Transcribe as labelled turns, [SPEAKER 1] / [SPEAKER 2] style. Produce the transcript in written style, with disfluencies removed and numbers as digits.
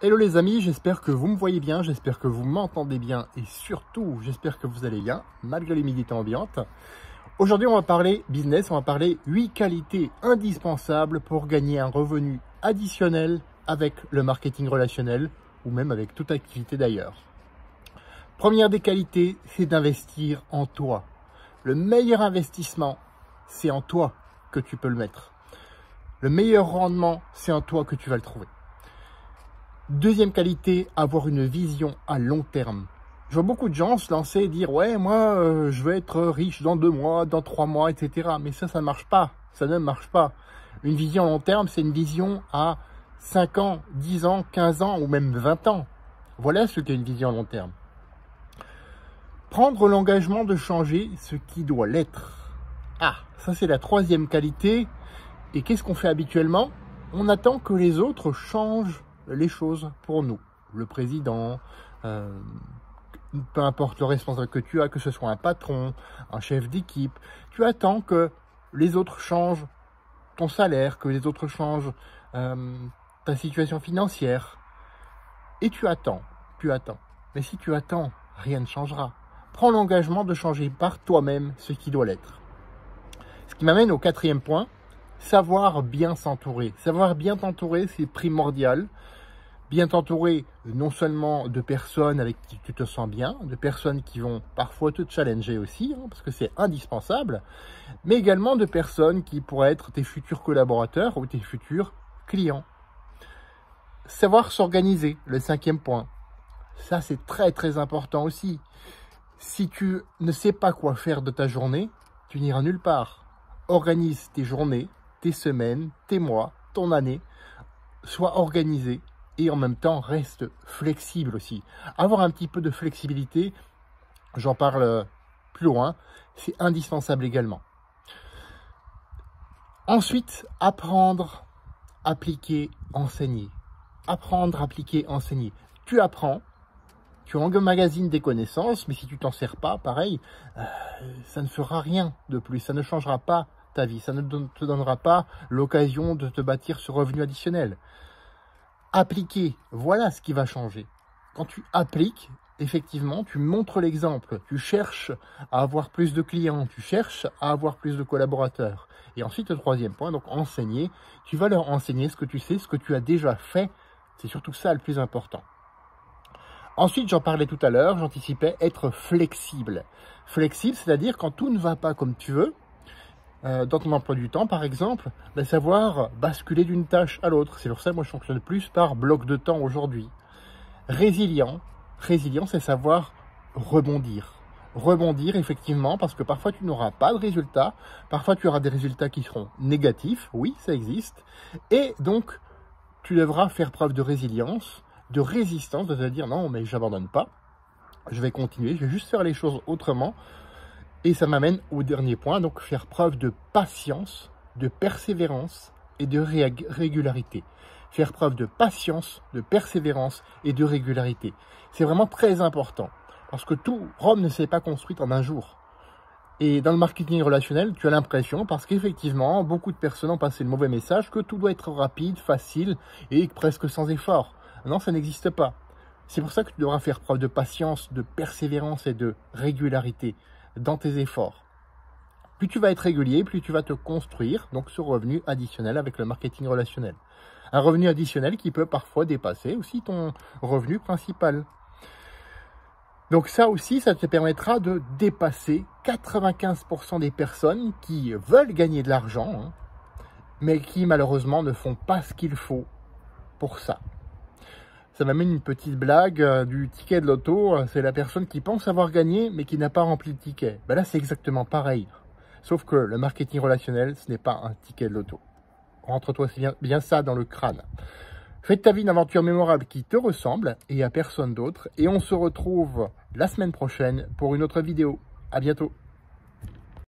[SPEAKER 1] Hello les amis, j'espère que vous me voyez bien, j'espère que vous m'entendez bien et surtout, j'espère que vous allez bien, malgré l'humidité ambiante. Aujourd'hui, on va parler business, on va parler 8 qualités indispensables pour gagner un revenu additionnel avec le marketing relationnel ou même avec toute activité d'ailleurs. Première des qualités, c'est d'investir en toi. Le meilleur investissement, c'est en toi que tu peux le mettre. Le meilleur rendement, c'est en toi que tu vas le trouver. Deuxième qualité, avoir une vision à long terme. Je vois beaucoup de gens se lancer et dire « Ouais, moi, je veux être riche dans 2 mois, dans 3 mois, etc. » Mais ça ne marche pas. Ça ne marche pas. Une vision à long terme, c'est une vision à 5 ans, 10 ans, 15 ans ou même 20 ans. Voilà ce qu'est une vision à long terme. Prendre l'engagement de changer ce qui doit l'être. Ah, ça c'est la troisième qualité. Et qu'est-ce qu'on fait habituellement? On attend que les autres changent les choses pour nous. Le président, peu importe le responsable que tu as, que ce soit un patron, un chef d'équipe, tu attends que les autres changent ton salaire, que les autres changent ta situation financière. Et tu attends. Mais si tu attends, rien ne changera. Prends l'engagement de changer par toi-même ce qui doit l'être. Ce qui m'amène au 4e point, savoir bien s'entourer. Savoir bien t'entourer, c'est primordial. Bien t'entourer non seulement de personnes avec qui tu te sens bien, de personnes qui vont parfois te challenger aussi, parce que c'est indispensable, mais également de personnes qui pourraient être tes futurs collaborateurs ou tes futurs clients. Savoir s'organiser, le 5e point. Ça, c'est très très important aussi. Si tu ne sais pas quoi faire de ta journée, tu n'iras nulle part. Organise tes journées, tes semaines, tes mois, ton année. Sois organisé. Et en même temps, reste flexible aussi. Avoir un petit peu de flexibilité, j'en parle plus loin, c'est indispensable également. Ensuite, apprendre, appliquer, enseigner. Apprendre, appliquer, enseigner. Tu apprends, tu emmagasines des connaissances, mais si tu t'en sers pas, pareil, ça ne fera rien de plus. Ça ne changera pas ta vie. Ça ne te donnera pas l'occasion de te bâtir ce revenu additionnel. Appliquer, voilà ce qui va changer. Quand tu appliques, effectivement, tu montres l'exemple. Tu cherches à avoir plus de clients, tu cherches à avoir plus de collaborateurs. Et ensuite, le 3e point, donc enseigner. Tu vas leur enseigner ce que tu sais, ce que tu as déjà fait. C'est surtout ça le plus important. Ensuite, j'en parlais tout à l'heure, j'anticipais être flexible. Flexible, c'est-à-dire quand tout ne va pas comme tu veux, dans ton emploi du temps, par exemple, savoir basculer d'une tâche à l'autre. C'est pour ça que moi, je fonctionne plus par bloc de temps aujourd'hui. Résilient, c'est savoir rebondir. Rebondir, effectivement, parce que parfois, tu n'auras pas de résultats. Parfois, tu auras des résultats qui seront négatifs. Oui, ça existe. Et donc, tu devras faire preuve de résilience, de résistance, de te dire non, mais j'abandonne pas. Je vais continuer, je vais juste faire les choses autrement. Et ça m'amène au dernier point, donc faire preuve de patience, de persévérance et de régularité. Faire preuve de patience, de persévérance et de régularité. C'est vraiment très important, parce que Rome ne s'est pas construite en un jour. Et dans le marketing relationnel, tu as l'impression, parce qu'effectivement, beaucoup de personnes ont passé le mauvais message, que tout doit être rapide, facile et presque sans effort. Non, ça n'existe pas. C'est pour ça que tu devras faire preuve de patience, de persévérance et de régularité dans tes efforts. Plus tu vas être régulier, plus tu vas te construire donc ce revenu additionnel avec le marketing relationnel. Un revenu additionnel qui peut parfois dépasser aussi ton revenu principal. Donc ça aussi, ça te permettra de dépasser 95% des personnes qui veulent gagner de l'argent, mais qui malheureusement ne font pas ce qu'il faut pour ça. Ça m'amène une petite blague du ticket de loto. C'est la personne qui pense avoir gagné, mais qui n'a pas rempli le ticket. Ben là, c'est exactement pareil. Sauf que le marketing relationnel, ce n'est pas un ticket de loto. Rentre-toi bien ça dans le crâne. Fais de ta vie une aventure mémorable qui te ressemble et à personne d'autre. Et on se retrouve la semaine prochaine pour une autre vidéo. À bientôt.